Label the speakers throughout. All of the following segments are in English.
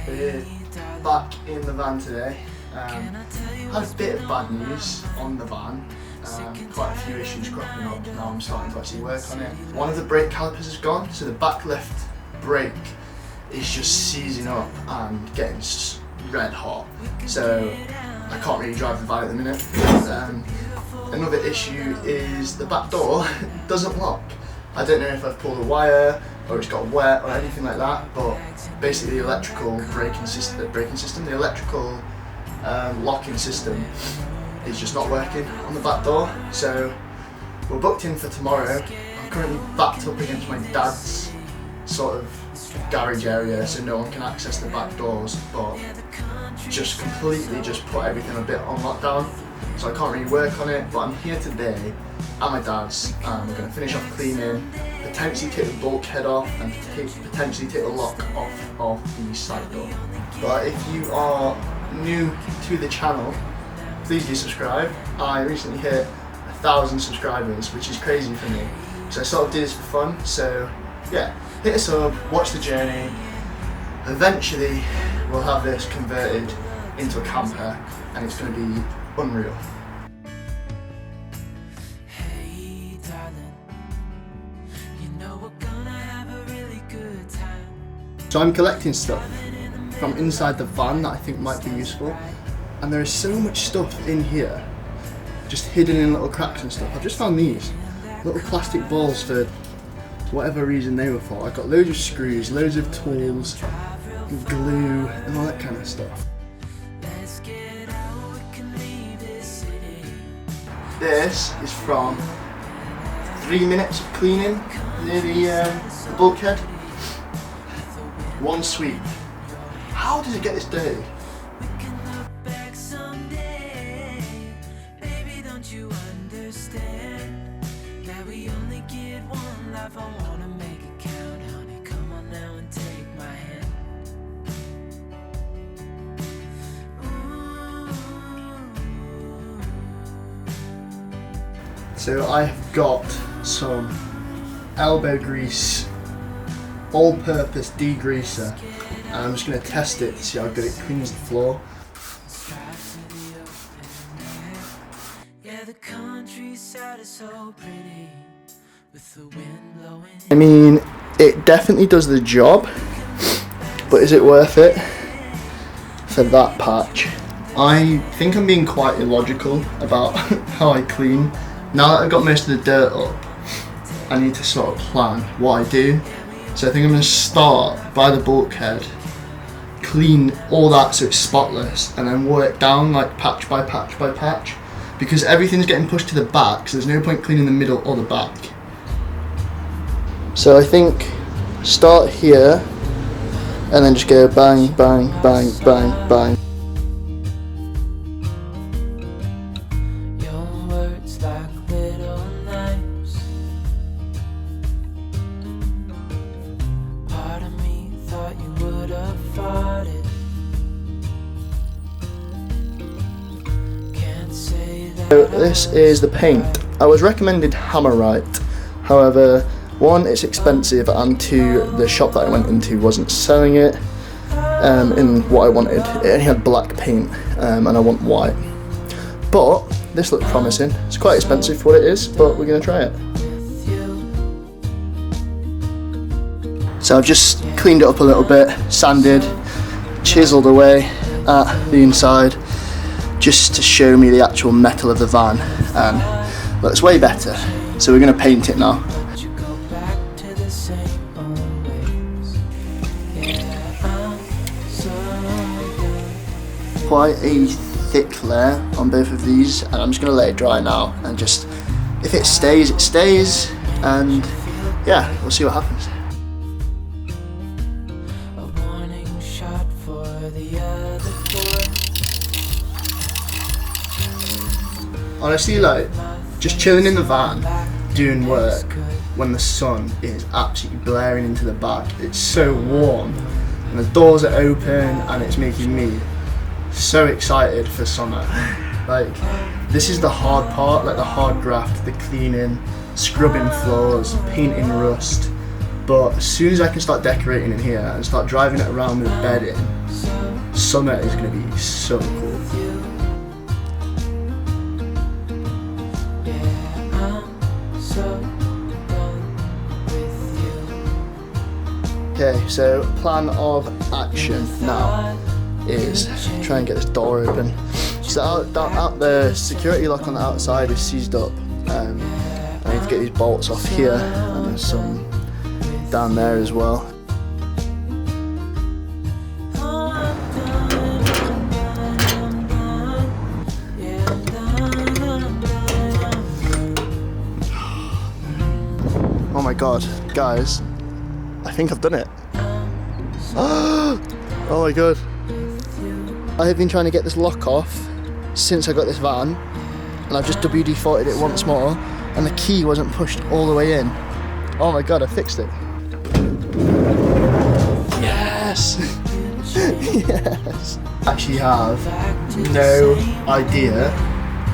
Speaker 1: We're back in the van today. Had a bit of bad news on the van. Quite a few issues cropping up. Now I'm starting to actually work on it. One of the brake calipers is gone, so the back left brake is just seizing up and getting red hot. So I can't really drive the van at the minute. Another issue is the back door doesn't lock. I don't know if I've pulled a wire or it's got wet or anything like that, but basically the electrical braking system, the electrical locking system is just not working on the back door. So we're booked in for tomorrow. I'm currently backed up against my dad's sort of garage area, so no one can access the back doors, but just completely put everything a bit on lockdown, so I can't really work on it. But I'm here today at my dad's and we're going to finish off cleaning, potentially take the bulkhead off and potentially take the lock off the side door. But if you are new to the channel, please do subscribe. I recently hit 1,000 subscribers, which is crazy for me, so I sort of did this for fun. So yeah, hit us up, watch the journey. Eventually we'll have this converted into a camper and it's going to be unreal.
Speaker 2: Hey darling, you know we're gonna have a really good time.
Speaker 1: So I'm collecting stuff from inside the van that I think might be useful, and there is so much stuff in here just hidden in little cracks and stuff. I've just found these little plastic balls for whatever reason they were for. I've got loads of screws, loads of tools, glue and all that kind of stuff. This is from 3 minutes of cleaning near the bulkhead. One sweep. How does it get this dirty? So I've got some elbow grease, all-purpose degreaser, and I'm just going to test it to see how good it cleans the floor. I mean, it definitely does the job, but is it worth it for that patch? I think I'm being quite illogical about how I clean. Now that I've got most of the dirt up, I need to sort of plan what I do. So I think I'm going to start by the bulkhead, clean all that so it's spotless, and then work down like patch by patch by patch, because everything's getting pushed to the back, so there's no point cleaning the middle or the back. So I think start here and then just go bang, bang, bang, bang, bang. So this is the paint. I was recommended Hammerite, however, one, it's expensive, and two, the shop that I went into wasn't selling it in what I wanted. It only had black paint and I want white. But this looks promising. It's quite expensive for what it is, but we're going to try it. So I've just cleaned it up a little bit, sanded, chiseled away at the inside, just to show me the actual metal of the van, and looks way better. So we're going to paint it now. Quite a thick layer on both of these, and I'm just going to let it dry now, and just, if it stays, it stays, and yeah, we'll see what happens. Honestly, like, just chilling in the van, doing work when the sun is absolutely blaring into the back. It's so warm, and the doors are open, and it's making me so excited for summer. Like, this is the hard part, like the hard graft, the cleaning, scrubbing floors, painting rust. But as soon as I can start decorating in here and start driving it around with a bed in, Summer is going to be so cool. Okay, so plan of action now is try and get this door open. So out the security lock on the outside is seized up. I need to get these bolts off here, and there's some down there as well. Oh my god, guys, I think I've done it. Oh my god. I have been trying to get this lock off since I got this van, and I've just WD-40'd it once more, and the key wasn't pushed all the way in. Oh my god, I fixed it. Yes! Yes! I actually have no idea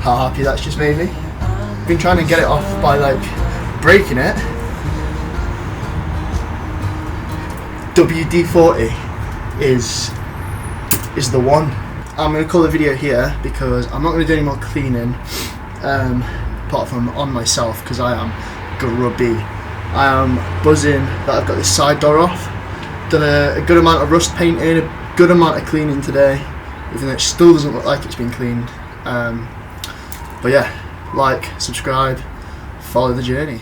Speaker 1: how happy that's just made me. I've been trying to get it off by like breaking it. WD-40 is the one. I'm going to call the video here because I'm not going to do any more cleaning apart from on myself, because I am grubby. I am buzzing that I've got this side door off. Done a good amount of rust painting, a good amount of cleaning today, even though it still doesn't look like it's been cleaned. But yeah, like, subscribe, follow the journey.